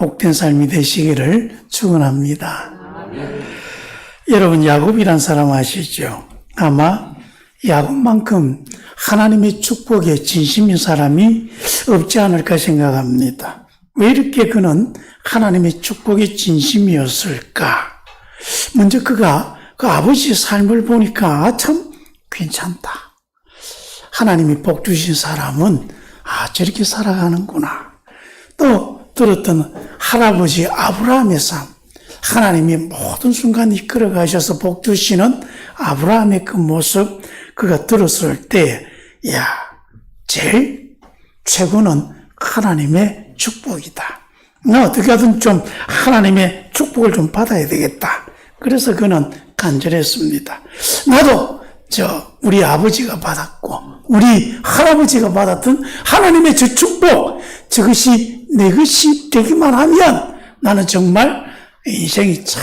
복된 삶이 되시기를 축원합니다. 여러분, 야곱이란 사람 아시죠? 아마 야곱만큼 하나님의 축복에 진심인 사람이 없지 않을까 생각합니다. 왜 이렇게 그는 하나님의 축복에 진심이었을까? 먼저 그가 그 아버지의 삶을 보니까 참 괜찮다. 하나님이 복 주신 사람은 저렇게 살아가는구나. 또 들었던 할아버지 아브라함의 삶, 하나님이 모든 순간 이끌어 가셔서 복 주시는 아브라함의 그 모습, 그가 들었을 때, 제일 최고는 하나님의 축복이다. 나 어떻게 하든 좀 하나님의 축복을 좀 받아야 되겠다. 그래서 그는 간절했습니다. 나도 우리 아버지가 받았고, 우리 할아버지가 받았던 하나님의 저 축복, 저것이 내 것이 되기만 하면 나는 정말 인생이 참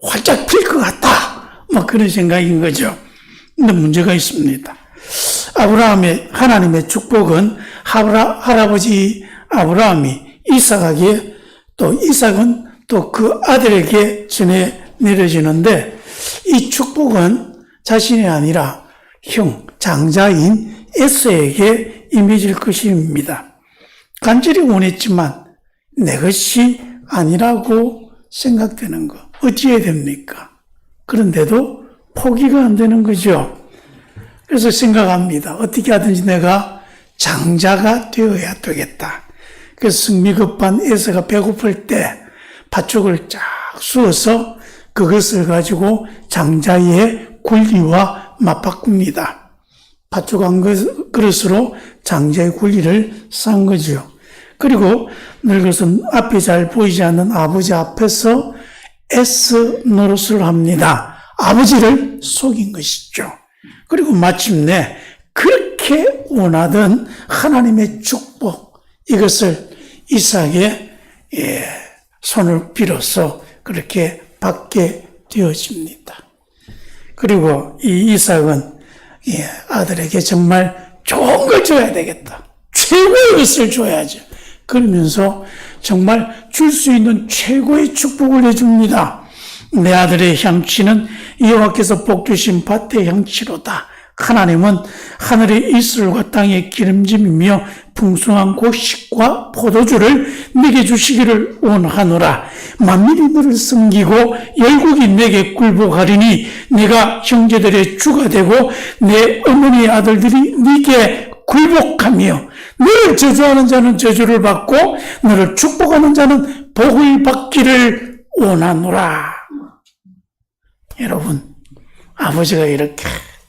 활짝 필 것 같다. 그런 생각인 거죠. 근데 문제가 있습니다. 아브라함의 하나님의 축복은 할아버지 아브라함이 이삭에게, 또 이삭은 또 그 아들에게 전해 내려지는데, 이 축복은 자신이 아니라 장자인 에서에게 임해질 것입니다. 간절히 원했지만 내 것이 아니라고 생각되는 거 어찌해야 됩니까? 그런데도 포기가 안 되는 거죠. 그래서 생각합니다. 어떻게 하든지 내가 장자가 되어야 되겠다. 그래서 승미급한 에서가 배고플 때 팥죽을 쫙 쑤어서 그것을 가지고 장자의 굴리와 맞바꿉니다. 팥죽 한 그릇으로 장자의 굴리를 싼 거죠. 그리고 늙어서 앞이 잘 보이지 않는 아버지 앞에서 애써 노릇을 합니다. 아버지를 속인 것이죠. 그리고 마침내 그렇게 원하던 하나님의 축복, 이것을 이삭의 손을 빌어서 그렇게 받게 되어집니다. 그리고 이 이삭은 아들에게 정말 좋은 걸 줘야 되겠다. 최고의 것을 줘야죠. 그러면서 정말 줄 수 있는 최고의 축복을 해줍니다. 내 아들의 향취는 여호와께서 복 주신 밭의 향취로다. 하나님은 하늘의 이슬과 땅의 기름짐이며 풍성한 곡식과 포도주를 내게 주시기를 원하노라. 만민이 너를 섬기고 열국이 내게 굴복하리니 내가 형제들의 주가 되고 내 어머니의 아들들이 네게 굴복하며 너를 저주하는 자는 저주를 받고 너를 축복하는 자는 복을 받기를 원하노라. 여러분, 아버지가 이렇게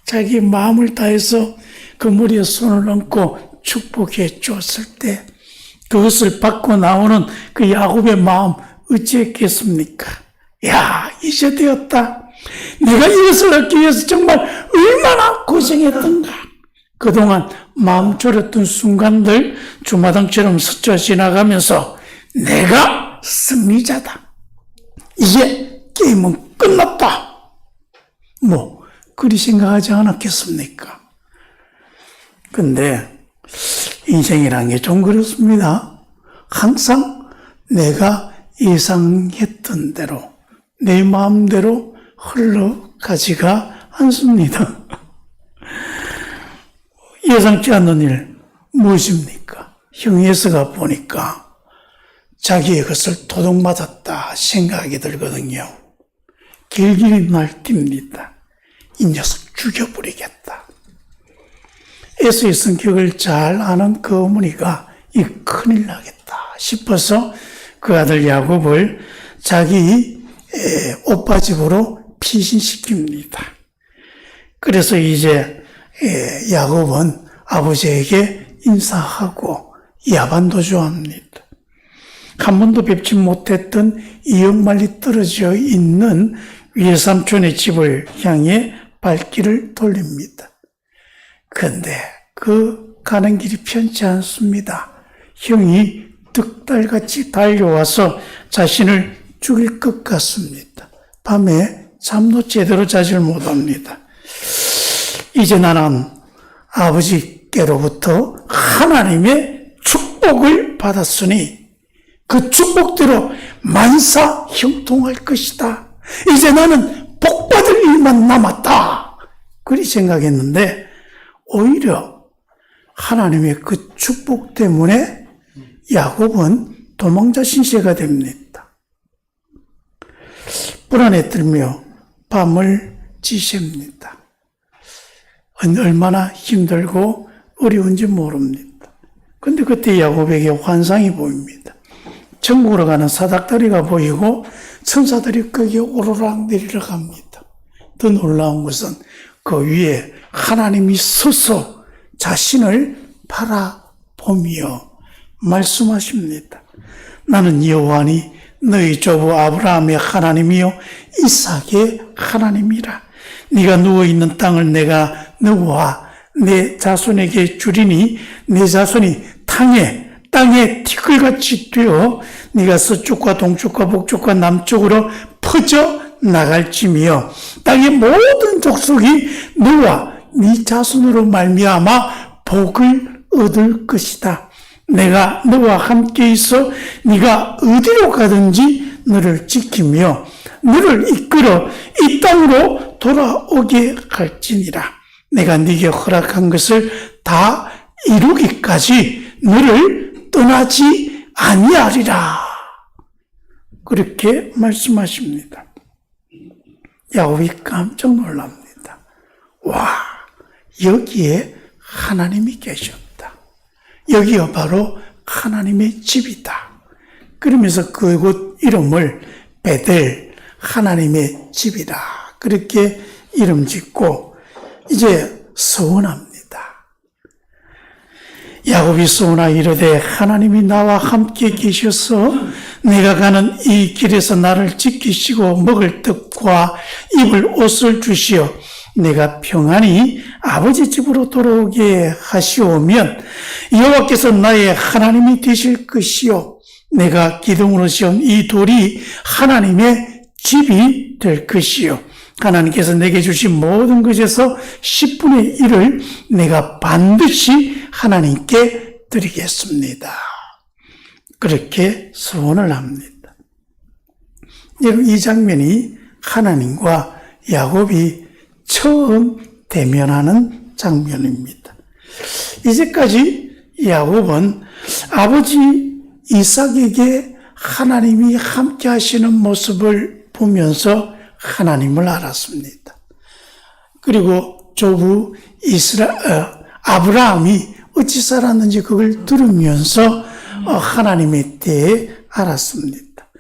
자기 마음을 다해서 그 머리에 손을 얹고 축복해 줬을 때 그것을 받고 나오는 그 야곱의 마음 어찌했겠습니까? 이제 되었다. 내가 이것을 얻기 위해서 정말 얼마나 고생했던가. 그동안 마음 졸였던 순간들 주마등처럼 스쳐 지나가면서 내가 승리자다. 이제 게임은 끝났다. 그리 생각하지 않았겠습니까? 근데 인생이란 게 좀 그렇습니다. 항상 내가 예상했던 대로 내 마음대로 흘러가지가 않습니다. 예상치 않는 일 무엇입니까? 형에서가 보니까 자기의 것을 도둑맞았다 생각이 들거든요. 길길이 날뜁니다. 이 녀석 죽여버리겠다. 에서의 성격을 잘 아는 그 어머니가 이 큰일 나겠다 싶어서 그 아들 야곱을 자기 오빠 집으로 피신시킵니다. 그래서 이제 야곱은 아버지에게 인사하고 야반도주합니다. 한 번도 뵙지 못했던 2억 마리 떨어져 있는 외삼촌의 집을 향해 발길을 돌립니다. 그런데 그 가는 길이 편치 않습니다. 형이 득달같이 달려와서 자신을 죽일 것 같습니다. 밤에 잠도 제대로 자질 못합니다. 이제 나는 아버지께로부터 하나님의 축복을 받았으니 그 축복대로 만사 형통할 것이다. 이제 나는 복받을 일만 남았다. 그리 생각했는데 오히려 하나님의 그 축복 때문에 야곱은 도망자 신세가 됩니다. 불안에 떨며 밤을 지셉니다. 얼마나 힘들고 어려운지 모릅니다. 그런데 그때 야곱에게 환상이 보입니다. 천국으로 가는 사닥다리가 보이고 천사들이 거기에 오르락 내리락 합니다. 더 놀라운 것은 그 위에 하나님이 서서 자신을 바라보며 말씀하십니다. 나는 여호와니 너희 조부 아브라함의 하나님이요 이삭의 하나님이라. 네가 누워있는 땅을 내가 너와 내 자손에게 주리니 내 자손이 땅에 티끌같이 되어 네가 서쪽과 동쪽과 북쪽과 남쪽으로 퍼져 나갈지며 땅의 모든 족속이 너와 네 자손으로 말미암아 복을 얻을 것이다. 내가 너와 함께 있어 네가 어디로 가든지 너를 지키며 너를 이끌어 이 땅으로 돌아오게 할지니라. 내가 네게 허락한 것을 다 이루기까지 너를 떠나지 아니하리라. 그렇게 말씀하십니다. 야곱이 깜짝 놀랍니다. 와, 여기에 하나님이 계셨다. 여기가 바로 하나님의 집이다. 그러면서 그곳 이름을 베델, 하나님의 집이다. 그렇게 이름 짓고 이제 서원합니다. 야곱이 서원하 이르되 하나님이 나와 함께 계셔서 내가 가는 이 길에서 나를 지키시고 먹을 떡과 입을 옷을 주시어 내가 평안히 아버지 집으로 돌아오게 하시오면 여호와께서 나의 하나님이 되실 것이요 내가 기둥으로 세운 이 돌이 하나님의 집이 될 것이요 하나님께서 내게 주신 모든 것에서 10분의 1을 내가 반드시 하나님께 드리겠습니다. 그렇게 서원을 합니다. 여러분, 이 장면이 하나님과 야곱이 처음 대면하는 장면입니다. 이제까지 야곱은 아버지 이삭에게 하나님이 함께 하시는 모습을 보면서 하나님을 알았습니다. 그리고 조부 아브라함이 어찌 살았는지 그걸 들으면서 하나님에 대해 알았습니다.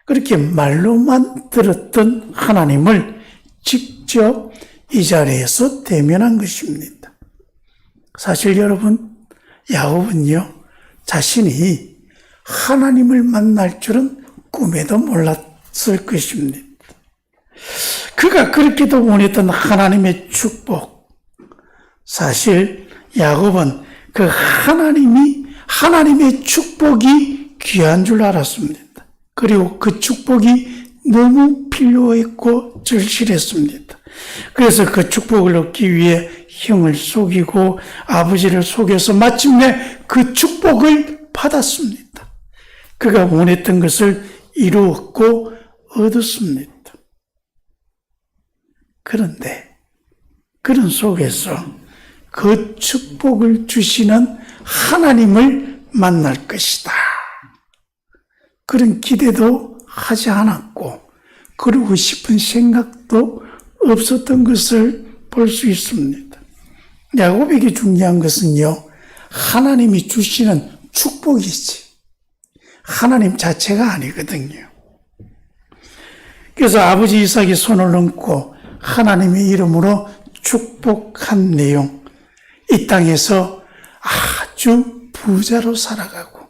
그렇게 말로만 들었던 하나님을 직접 이 자리에서 대면한 것입니다. 사실 여러분, 야곱은요, 자신이 하나님을 만날 줄은 꿈에도 몰랐을 것입니다. 그가 그렇게도 원했던 하나님의 축복. 사실 야곱은 그 하나님의 축복이 귀한 줄 알았습니다. 그리고 그 축복이 너무 필요했고 절실했습니다. 그래서 그 축복을 얻기 위해 형을 속이고 아버지를 속여서 마침내 그 축복을 받았습니다. 그가 원했던 것을 이루었고 얻었습니다. 그런데 그런 속에서 그 축복을 주시는 하나님을 만날 것이다. 그런 기대도 하지 않았고 그러고 싶은 생각도 없었던 것을 볼 수 있습니다. 야곱에게 중요한 것은요, 하나님이 주시는 축복이지 하나님 자체가 아니거든요. 그래서 아버지 이삭이 손을 얹고 하나님의 이름으로 축복한 내용, 이 땅에서 아주 부자로 살아가고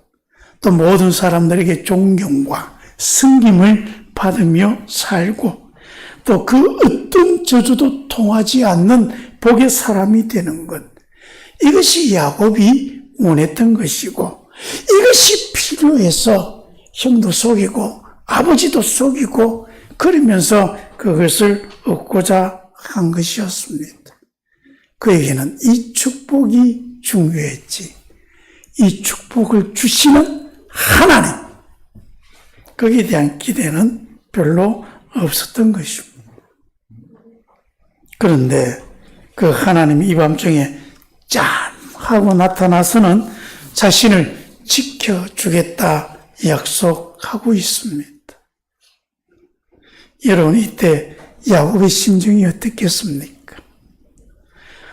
또 모든 사람들에게 존경과 승김을 받으며 살고 또 그 어떤 저주도 통하지 않는 복의 사람이 되는 것, 이것이 야곱이 원했던 것이고 이것이 필요해서 형도 속이고 아버지도 속이고 그러면서 그것을 얻고자 한 것이었습니다. 그에게는 이 축복이 중요했지. 이 축복을 주시는 하나님, 거기에 대한 기대는 별로 없었던 것입니다. 그런데 그 하나님이 이 밤중에 짠 하고 나타나서는 자신을 지켜주겠다 약속하고 있습니다. 여러분, 이때 야곱의 심정이 어떻겠습니까?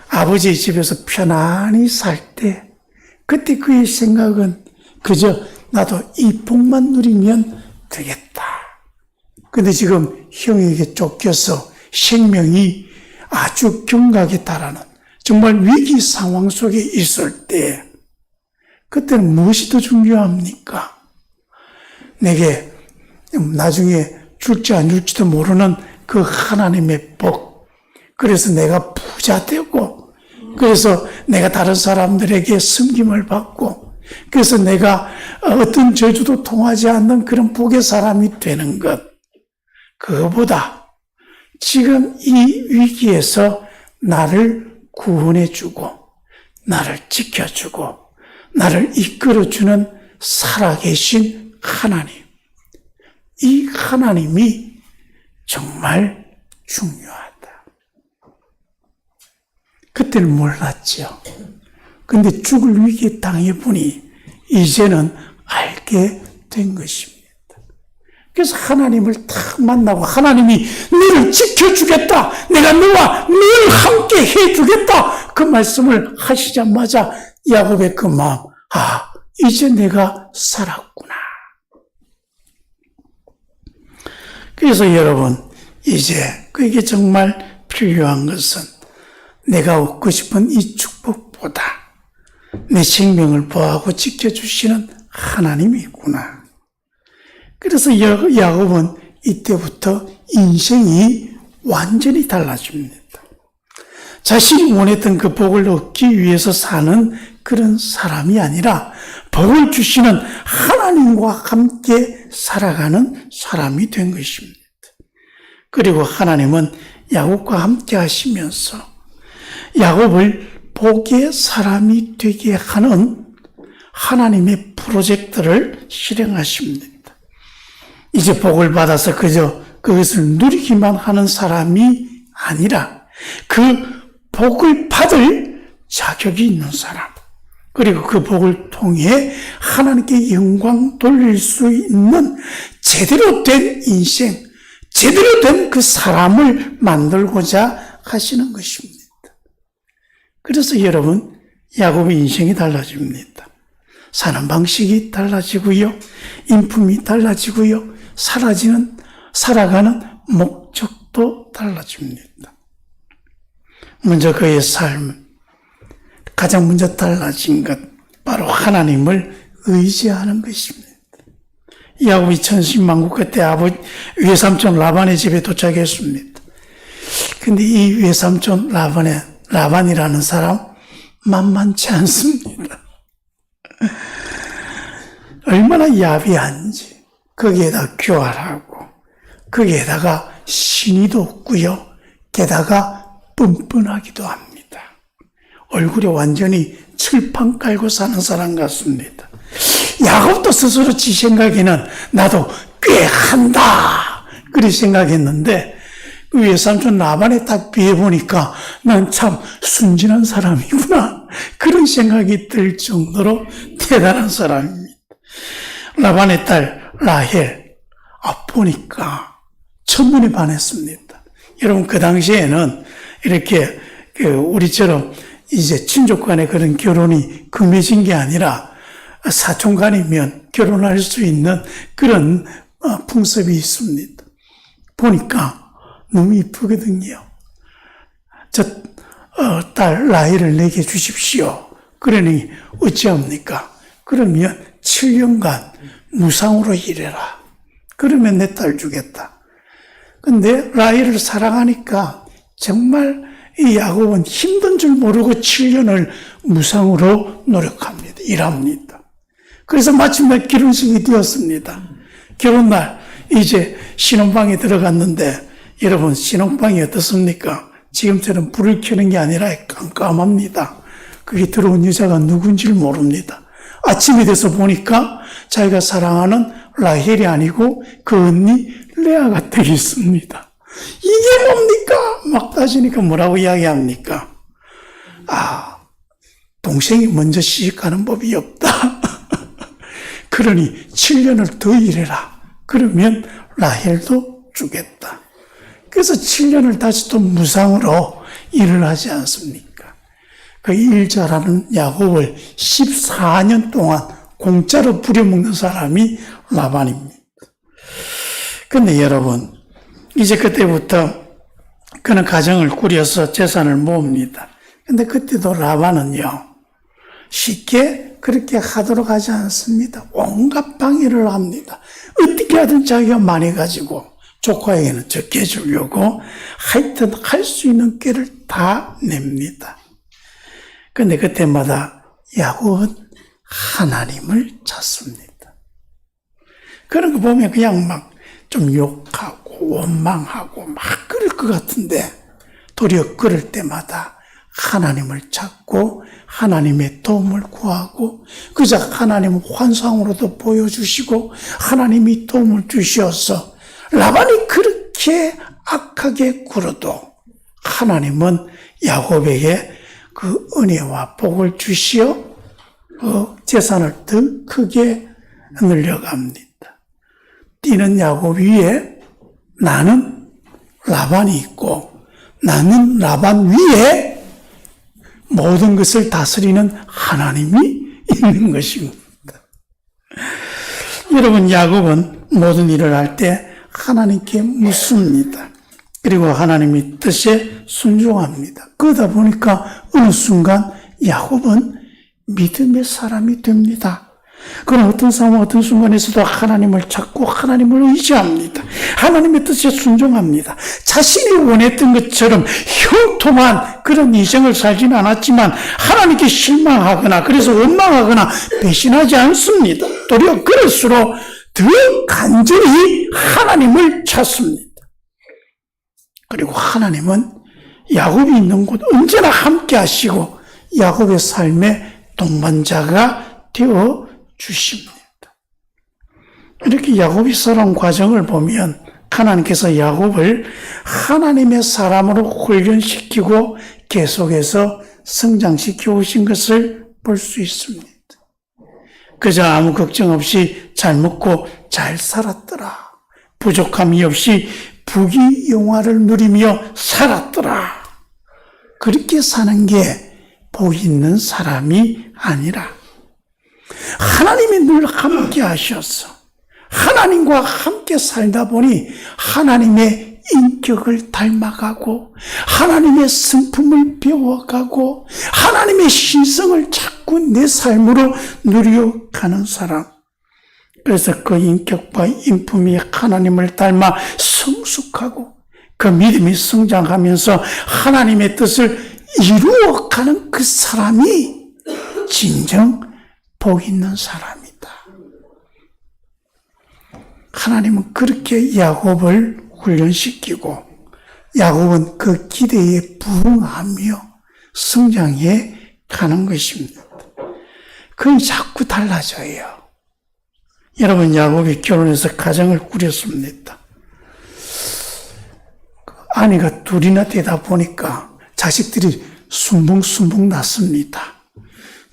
아버지의 집에서 편안히 살 때 그때 그의 생각은 그저 나도 이 복만 누리면 되겠다. 근데 지금 형에게 쫓겨서 생명이 아주 경각에 달하는 정말 위기 상황 속에 있을 때 그때는 무엇이 더 중요합니까? 내게 나중에 줄지 안 줄지도 모르는 그 하나님의 복. 그래서 내가 부자 되고, 그래서 내가 다른 사람들에게 섬김을 받고, 그래서 내가 어떤 저주도 통하지 않는 그런 복의 사람이 되는 것. 그거보다 지금 이 위기에서 나를 구원해주고, 나를 지켜주고, 나를 이끌어주는 살아계신 하나님. 이 하나님이 정말 중요하다. 그때는 몰랐죠. 근데 죽을 위기에 당해보니 이제는 알게 된 것입니다. 그래서 하나님을 딱 만나고 하나님이 너를 지켜주겠다. 내가 너와 늘 함께 해주겠다. 그 말씀을 하시자마자 야곱의 그 마음, 이제 내가 살았구나. 그래서 여러분, 이제 그에게 정말 필요한 것은 내가 얻고 싶은 이 축복보다 내 생명을 보호하고 지켜주시는 하나님이구나. 그래서 야곱은 이때부터 인생이 완전히 달라집니다. 자신이 원했던 그 복을 얻기 위해서 사는 그런 사람이 아니라 복을 주시는 하나님과 함께 살아가는 사람이 된 것입니다. 그리고 하나님은 야곱과 함께 하시면서 야곱을 복의 사람이 되게 하는 하나님의 프로젝트를 실행하십니다. 이제 복을 받아서 그저 그것을 누리기만 하는 사람이 아니라 그 복을 받을 자격이 있는 사람, 그리고 그 복을 통해 하나님께 영광 돌릴 수 있는 제대로 된 인생, 제대로 된 그 사람을 만들고자 하시는 것입니다. 그래서 여러분, 야곱의 인생이 달라집니다. 사는 방식이 달라지고요, 인품이 달라지고요, 살아가는 목적도 달라집니다. 먼저 그의 삶, 가장 먼저 달라진 것, 바로 하나님을 의지하는 것입니다. 야곱이 천신만고 끝에 외삼촌 라반의 집에 도착했습니다. 근데 이 외삼촌 라반이라는 사람 만만치 않습니다. 얼마나 야비한지, 거기에다 교활하고, 거기에다가 신의도 없고요, 게다가 뻔뻔하기도 합니다. 얼굴에 완전히 철판 깔고 사는 사람 같습니다. 야곱도 스스로 지 생각에는 나도 꽤 한다, 그리 생각했는데 그 외삼촌 라반에 딱 비해보니까 난 참 순진한 사람이구나, 그런 생각이 들 정도로 대단한 사람입니다. 라반의 딸 라헬, 보니까 첫눈에 반했습니다. 여러분, 그 당시에는 이렇게 우리처럼 이제 친족 간의 그런 결혼이 금해진 게 아니라 사촌 간이면 결혼할 수 있는 그런 풍습이 있습니다. 보니까 너무 이쁘거든요. 딸 라헬을 내게 주십시오. 그러니 어찌합니까? 그러면 7년간 무상으로 일해라. 그러면 내 딸 주겠다. 근데 라헬을 사랑하니까 정말 이 야곱은 힘든 줄 모르고 7년을 무상으로 노력합니다. 일합니다. 그래서 마침내 결혼식이 되었습니다. 결혼날 이제 신혼방에 들어갔는데, 여러분, 신혼방이 어떻습니까? 지금처럼 불을 켜는 게 아니라 깜깜합니다. 그게 들어온 여자가 누군지를 모릅니다. 아침이 돼서 보니까 자기가 사랑하는 라헬이 아니고 그 언니 레아가 되겠습니다. 이게 뭡니까? 막 따지니까 뭐라고 이야기합니까? 동생이 먼저 시집가는 법이 없다. 그러니 7년을 더 일해라. 그러면 라헬도 주겠다. 그래서 7년을 다시 또 무상으로 일을 하지 않습니까? 그 일 잘하는 야곱을 14년 동안 공짜로 부려먹는 사람이 라반입니다. 근데 여러분, 이제 그때부터 그는 가정을 꾸려서 재산을 모읍니다. 근데 그때도 라반은요, 쉽게 그렇게 하도록 하지 않습니다. 온갖 방해를 합니다. 어떻게 하든 자기가 많이 가지고 조카에게는 적게 주려고 하여튼 할 수 있는 꾀를 다 냅니다. 근데 그때마다 야곱은 하나님을 찾습니다. 그런 거 보면 그냥 막 좀 욕하고 원망하고 막 그럴 것 같은데 도리어 그럴 때마다 하나님을 찾고 하나님의 도움을 구하고 그저 하나님은 환상으로도 보여주시고 하나님이 도움을 주셔서 라반이 그렇게 악하게 굴어도 하나님은 야곱에게 그 은혜와 복을 주시어 재산을 더 크게 늘려갑니다. 뛰는 야곱 위에 나는 라반이 있고 나는 라반 위에 모든 것을 다스리는 하나님이 있는 것입니다. 여러분, 야곱은 모든 일을 할 때 하나님께 묻습니다. 그리고 하나님의 뜻에 순종합니다. 그러다 보니까 어느 순간 야곱은 믿음의 사람이 됩니다. 그런 어떤 상황, 어떤 순간에서도 하나님을 찾고 하나님을 의지합니다. 하나님의 뜻에 순종합니다. 자신이 원했던 것처럼 형통한 그런 인생을 살지는 않았지만 하나님께 실망하거나 그래서 원망하거나 배신하지 않습니다. 도리어 그럴수록 더 간절히 하나님을 찾습니다. 그리고 하나님은 야곱이 있는 곳 언제나 함께 하시고 야곱의 삶의 동반자가 되어 주십니다. 이렇게 야곱이 살아온 과정을 보면 하나님께서 야곱을 하나님의 사람으로 훈련시키고 계속해서 성장시켜 오신 것을 볼 수 있습니다. 그저 아무 걱정 없이 잘 먹고 잘 살았더라. 부족함이 없이 부귀영화를 누리며 살았더라. 그렇게 사는 게 복 있는 사람이 아니라 하나님이 늘 함께 하셔서 하나님과 함께 살다 보니 하나님의 인격을 닮아가고 하나님의 성품을 배워가고 하나님의 신성을 자꾸 내 삶으로 누려가는 사람. 그래서 그 인격과 인품이 하나님을 닮아 성숙하고 그 믿음이 성장하면서 하나님의 뜻을 이루어가는 그 사람이 진정 복 있는 사람이다. 하나님은 그렇게 야곱을 훈련시키고 야곱은 그 기대에 부응하며 성장해 가는 것입니다. 그건 자꾸 달라져요. 여러분, 야곱이 결혼해서 가정을 꾸렸습니다. 아내가 둘이나 되다 보니까 자식들이 순붕순붕 났습니다.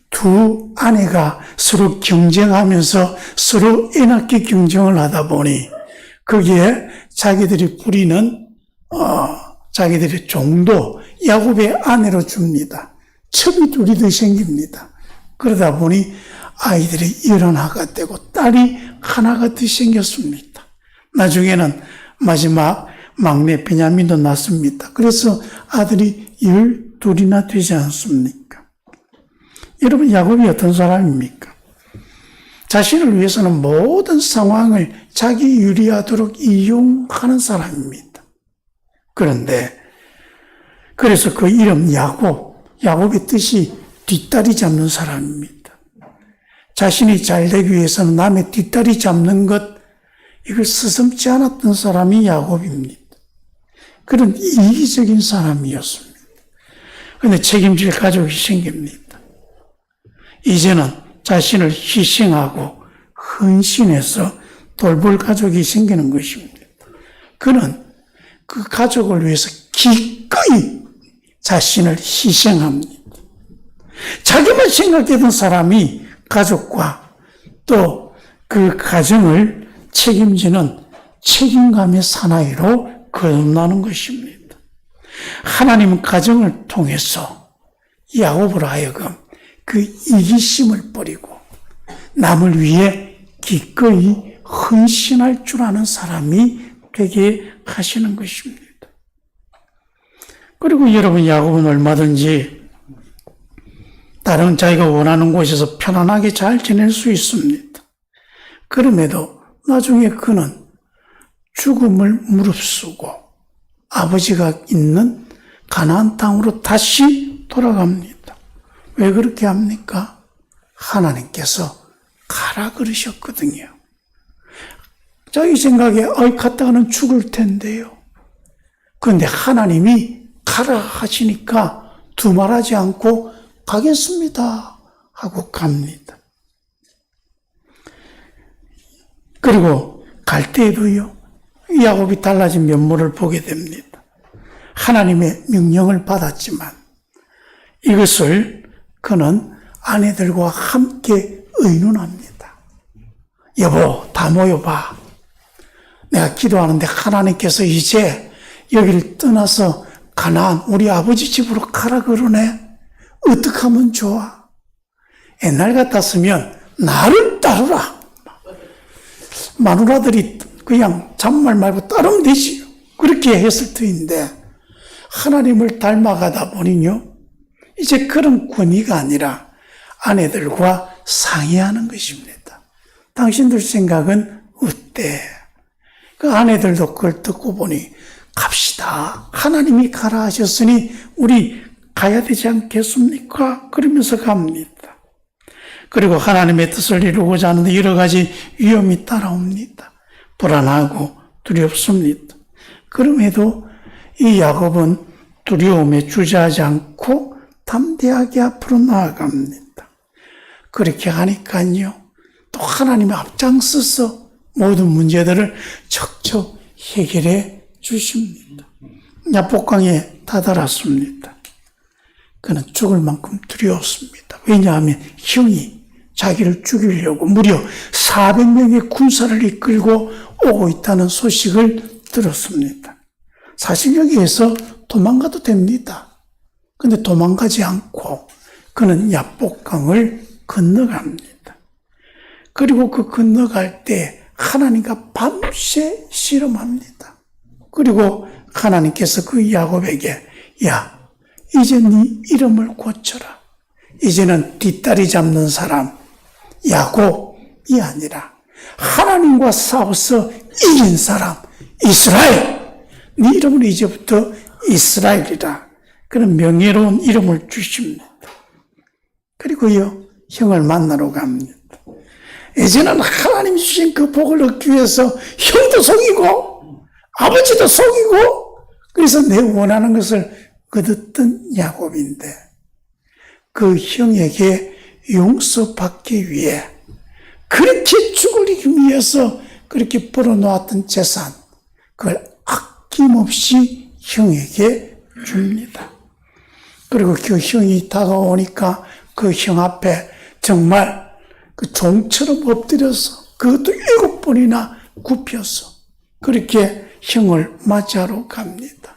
두 아내가 서로 경쟁하면서 서로 애낙게 경쟁을 하다 보니 거기에 자기들이 부리는 자기들의 종도 야곱의 아내로 줍니다. 첩이 둘이 더 생깁니다. 그러다 보니 아이들이 11가 되고 딸이 하나가 더 생겼습니다. 나중에는 마지막 막내 베냐민도 낳습니다. 그래서 아들이 12이나 되지 않습니까? 여러분, 야곱이 어떤 사람입니까? 자신을 위해서는 모든 상황을 자기 유리하도록 이용하는 사람입니다. 그런데 그래서 그 이름 야곱의 뜻이 뒷다리 잡는 사람입니다. 자신이 잘 되기 위해서는 남의 뒷다리 잡는 것, 이걸 스스럼지 않았던 사람이 야곱입니다. 그런 이기적인 사람이었습니다. 그런데 책임질 가족이 생깁니다. 이제는 자신을 희생하고 헌신해서 돌볼 가족이 생기는 것입니다. 그는 그 가족을 위해서 기꺼이 자신을 희생합니다. 자기만 생각했던 사람이 가족과 또 그 가정을 책임지는 책임감의 사나이로 거듭나는 것입니다. 하나님은 가정을 통해서 야곱으로 하여금 그 이기심을 버리고 남을 위해 기꺼이 헌신할 줄 아는 사람이 되게 하시는 것입니다. 그리고 여러분, 야곱은 얼마든지 다른 자기가 원하는 곳에서 편안하게 잘 지낼 수 있습니다. 그럼에도 나중에 그는 죽음을 무릅쓰고 아버지가 있는 가나안 땅으로 다시 돌아갑니다. 왜 그렇게 합니까? 하나님께서 가라 그러셨거든요. 자기 생각에 갔다가는 죽을 텐데요. 그런데 하나님이 가라 하시니까 두말하지 않고 가겠습니다 하고 갑니다. 그리고 갈 때에도요, 야곱이 달라진 면모를 보게 됩니다. 하나님의 명령을 받았지만 이것을 그는 아내들과 함께 의논합니다. 여보, 다 모여봐. 내가 기도하는데 하나님께서 이제 여기를 떠나서 가나안 우리 아버지 집으로 가라 그러네. 어떻게 하면 좋아? 옛날 같았으면 나를 따르라. 마누라들이 그냥 잔말 말고 따르면 되지요. 그렇게 했을 터인데 하나님을 닮아가다 보니요, 이제 그런 권위가 아니라 아내들과 상의하는 것입니다. 당신들 생각은 어때? 그 아내들도 그걸 듣고 보니 갑시다. 하나님이 가라 하셨으니 우리 가야 되지 않겠습니까? 그러면서 갑니다. 그리고 하나님의 뜻을 이루고자 하는데 여러 가지 위험이 따라옵니다. 불안하고 두렵습니다. 그럼에도 이 야곱은 두려움에 주저하지 않고 담대하게 앞으로 나아갑니다. 그렇게 하니까요, 또 하나님의 앞장서서 모든 문제들을 척척 해결해 주십니다. 야복강에 다다랐습니다. 그는 죽을 만큼 두려웠습니다. 왜냐하면 형이 자기를 죽이려고 무려 400명의 군사를 이끌고 오고 있다는 소식을 들었습니다. 사실 여기에서 도망가도 됩니다. 그런데 도망가지 않고 그는 야복강을 건너갑니다. 그리고 그 건너갈 때 하나님과 밤새 씨름합니다. 그리고 하나님께서 그 야곱에게, 야, 이제 네 이름을 고쳐라. 이제는 뒷다리 잡는 사람 야곱이 아니라 하나님과 싸워서 이긴 사람 이스라엘. 네 이름은 이제부터 이스라엘이라. 그런 명예로운 이름을 주십니다. 그리고요, 형을 만나러 갑니다. 이제는 하나님 주신 그 복을 얻기 위해서 형도 속이고 아버지도 속이고 그래서 내 원하는 것을 얻었던 야곱인데 그 형에게 용서받기 위해 그렇게 죽이기 위해서 그렇게 벌어놓았던 재산 그걸 아낌없이 형에게 줍니다. 그리고 그 형이 다가오니까 그 형 앞에 정말 그 종처럼 엎드려서 그것도 7번이나 굽혀서 그렇게 형을 맞이하러 갑니다.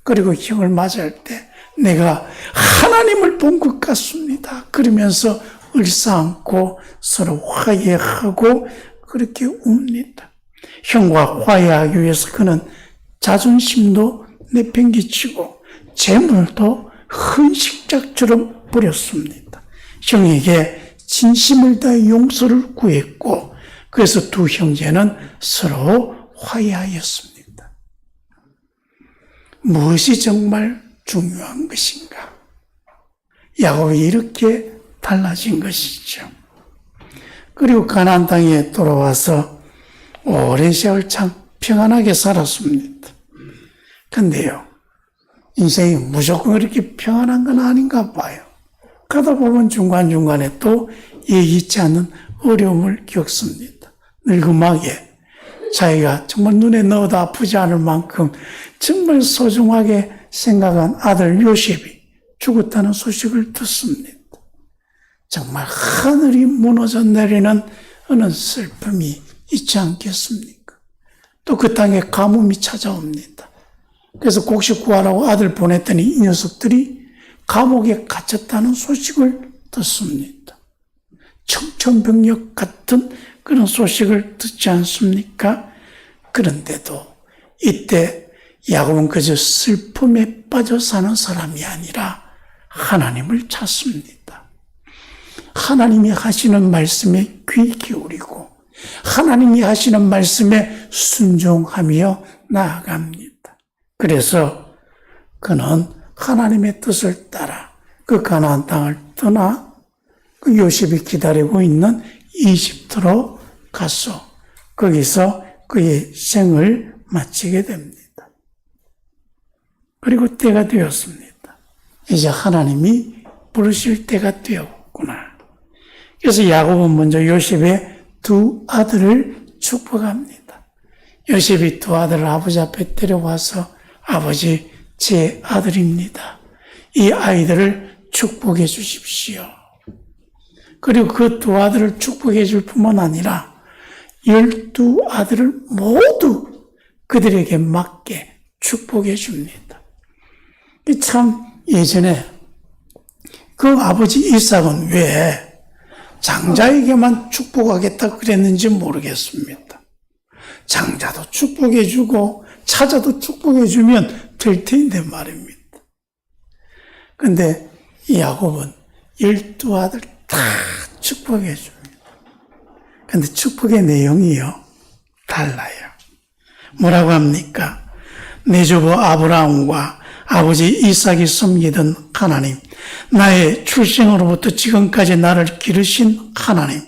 그리고 형을 맞이할 때 내가 하나님을 본 것 같습니다. 그러면서 을사안고 서로 화해하고 그렇게 웁니다. 형과 화해하기 위해서 그는 자존심도 내팽개치고 재물도 헌식작처럼 버렸습니다. 형에게 진심을 다해 용서를 구했고 그래서 두 형제는 서로 화해하였습니다. 무엇이 정말 중요한 것인가? 야곱이 이렇게 달라진 것이죠. 그리고 가나안 땅에 돌아와서 오랜 세월 참 평안하게 살았습니다. 근데요, 인생이 무조건 그렇게 평안한 건 아닌가 봐요. 가다 보면 중간중간에 또 예기치 않은 어려움을 겪습니다. 늙음하게 자기가 정말 눈에 넣어도 아프지 않을 만큼 정말 소중하게 생각한 아들 요셉이 죽었다는 소식을 듣습니다. 정말 하늘이 무너져 내리는 어느 슬픔이 있지 않겠습니까? 또 그 땅에 가뭄이 찾아옵니다. 그래서 곡식 구하라고 아들 보냈더니 이 녀석들이 감옥에 갇혔다는 소식을 듣습니다. 청천벽력 같은 그런 소식을 듣지 않습니까? 그런데도 이때 야곱은 그저 슬픔에 빠져 사는 사람이 아니라 하나님을 찾습니다. 하나님이 하시는 말씀에 귀 기울이고 하나님이 하시는 말씀에 순종하며 나아갑니다. 그래서 그는 하나님의 뜻을 따라 그 가나안 땅을 떠나 그 요셉이 기다리고 있는 이집트로 가서 거기서 그의 생을 마치게 됩니다. 그리고 때가 되었습니다. 이제 하나님이 부르실 때가 되었구나. 그래서 야곱은 먼저 요셉의 두 아들을 축복합니다. 요셉이 두 아들을 아버지 앞에 데려와서 아버지, 제 아들입니다. 이 아이들을 축복해 주십시오. 그리고 그 두 아들을 축복해 줄 뿐만 아니라 12아들을 모두 그들에게 맞게 축복해 줍니다. 참 예전에 그 아버지 이삭은 왜 장자에게만 축복하겠다 그랬는지 모르겠습니다. 장자도 축복해 주고 차자도 축복해 주면 될 텐데 말입니다. 그런데 야곱은 12아들 다 축복해 줍니다. 그런데 축복의 내용이요 달라요. 뭐라고 합니까? 내 조부 아브라함과 아버지 이삭이 섬기던 하나님, 나의 출생으로부터 지금까지 나를 기르신 하나님,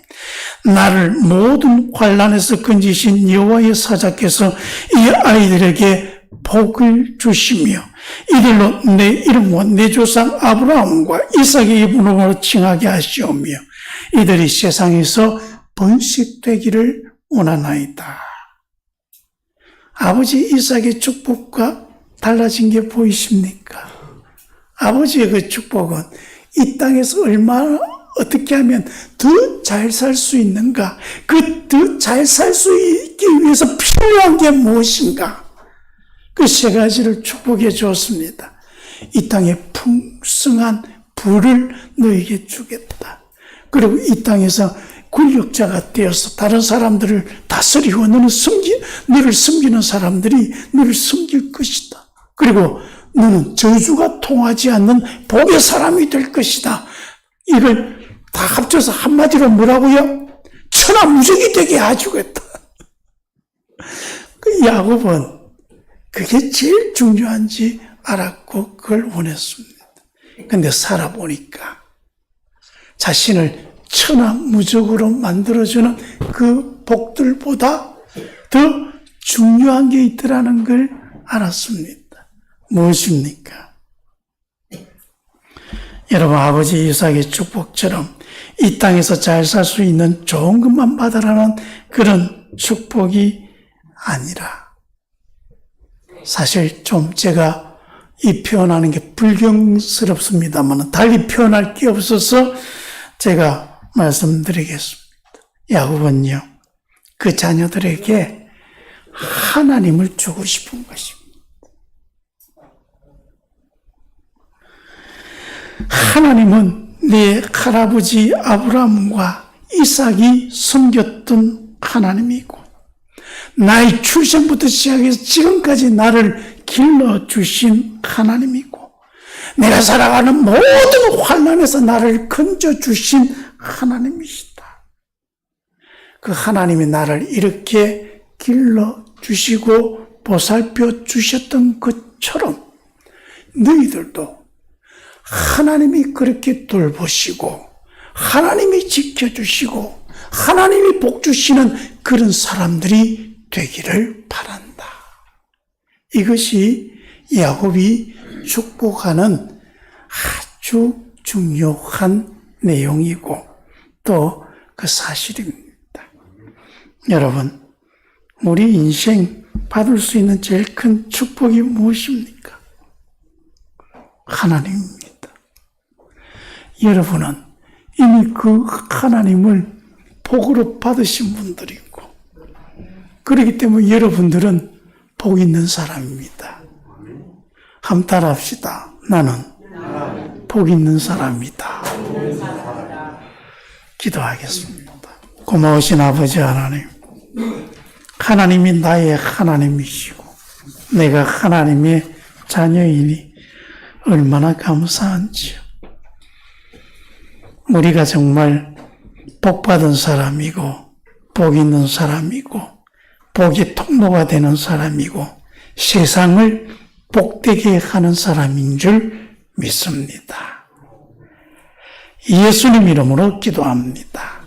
나를 모든 환난에서 건지신 여호와의 사자께서 이 아이들에게 복을 주시며 이들로 내 이름과 내 조상 아브라함과 이삭의 이름으로 칭하게 하시오며 이들이 세상에서 번식되기를 원하나이다. 아버지 이삭의 축복과 달라진 게 보이십니까? 아버지의 그 축복은 이 땅에서 얼마나 어떻게 하면 더 잘 살 수 있는가? 그 더 잘 살 수 있기 위해서 필요한 게 무엇인가? 그 세 가지를 축복해 주었습니다. 이 땅에 풍성한 부를 너에게 주겠다. 그리고 이 땅에서 권력자가 되어서 다른 사람들을 다스리고 너를 섬기는 사람들이 너를 섬길 것이다. 그리고 너는 저주가 통하지 않는 복의 사람이 될 것이다. 이걸 다 합쳐서 한마디로 뭐라고요? 천하무적이 되게 해주겠다. 그 야곱은 그게 제일 중요한지 알았고 그걸 원했습니다. 그런데 살아보니까 자신을 천하무적으로 만들어주는 그 복들보다 더 중요한 게 있더라는 걸 알았습니다. 무엇입니까? 여러분, 아버지 이삭의 축복처럼 이 땅에서 잘 살 수 있는 좋은 것만 받아라는 그런 축복이 아니라, 사실 좀 제가 이 표현하는 게 불경스럽습니다만 달리 표현할 게 없어서 제가 말씀드리겠습니다. 야곱은요, 그 자녀들에게 하나님을 주고 싶은 것입니다. 하나님은 내 할아버지 아브라함과 이삭이 섬겼던 하나님이고 나의 출생부터 시작해서 지금까지 나를 길러주신 하나님이고 내가 살아가는 모든 환난에서 나를 건져주신 하나님이시다. 그 하나님이 나를 이렇게 길러주시고 보살펴 주셨던 것처럼 너희들도 하나님이 그렇게 돌보시고 하나님이 지켜주시고 하나님이 복주시는 그런 사람들이 되기를 바란다. 이것이 야곱이 축복하는 아주 중요한 내용이고 또 그 사실입니다. 여러분, 우리 인생 받을 수 있는 제일 큰 축복이 무엇입니까? 하나님입니다. 여러분은 이미 그 하나님을 복으로 받으신 분들이고, 그렇기 때문에 여러분들은 복 있는 사람입니다. 한번 따라합시다. 나는 복 있는 사람이다. 기도하겠습니다. 고마우신 아버지 하나님, 하나님이 나의 하나님이시고 내가 하나님의 자녀이니 얼마나 감사한지요. 우리가 정말 복받은 사람이고 복 있는 사람이고 복의 통로가 되는 사람이고 세상을 복되게 하는 사람인 줄 믿습니다. 예수님 이름으로 기도합니다.